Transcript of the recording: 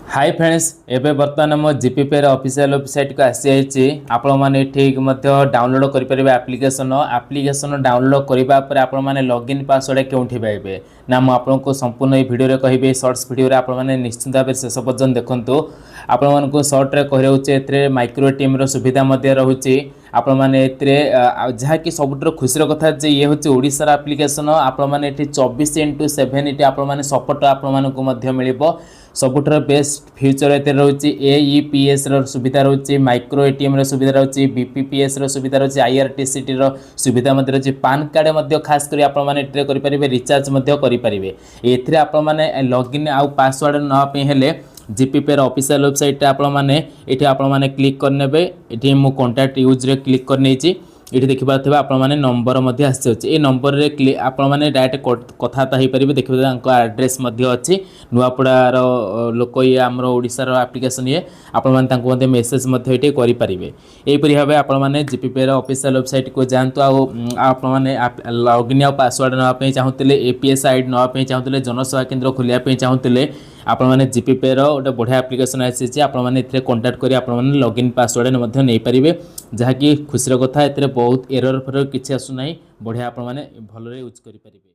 Hi friends एबे बर्तमान आम जीपीपी ऑफिशियल वेबसाइट को आसी जाइए आपण मैंने ठीक डाउनलोड करेंगे एप्लिकेशन डाउनलोड करने पर आपण मैंने लॉगिन पासवर्ड क्योंठि पाइबे ना मुझे संपूर्ण ये वीडियो कहि शॉर्ट्स वीडियो आप निश्चिंत भाव शेष पर्यटन देखूँ आपण को शॉर्ट्रे कहे माइक्रो टीम सुविधा रोचे आपण मैंने जहाँकि सबुठ खुशी कथा जे ये हूँ ओडिशार एप्लिकेशन आपण मैंने 24x7 ये आपने सपोर्ट आपको मिल सबुठार बेस्ट फ्यूचर ये रोचे एईपीएस सुविधा रोचे माइक्रो एटीएम सुविधा रोचे बीपीपीएस सुविधा रोचे आईआरटीसीटी सुविधा रोचे पान कार्ड खास कर आपरे रिचार्ज करेंगे ये आपने लॉगिन आउ पासवर्ड नापी हेले जीपीपी ऑफिशियल वेबसाइट आपने क्लिक करने ये मु कॉन्टैक्ट यूज रे क्लिक करने ये देखिए आपने नंबर आसी नंबर रे आपने डायरेक्ट कथबार्ता हो पारे देखिए एड्रेस अच्छी नुआपड़ार लोक ये आम ओडिशार एप्लिकेशन ये आपने मेसेज ये करेंगे यहीपरि भाव आपने जीपीपी ऑफिशियल वेबसाइट को जातु आपने लॉगिन आ पासवर्ड नापी चाहूले एपीएस आईडी नापी चाहूले जनसेवा केन्द्र खोलिया चाहूले आपने जीपीपी गोटे बढ़िया एप्लिकेशन आसी आपने कंटाक्ट कर लॉगिन पासवर्ड नहीं पारे जहाँकि खुशी कथा बहुत एरर फेरर किसी आसुना बढ़िया आपने भल यूज करेंगे।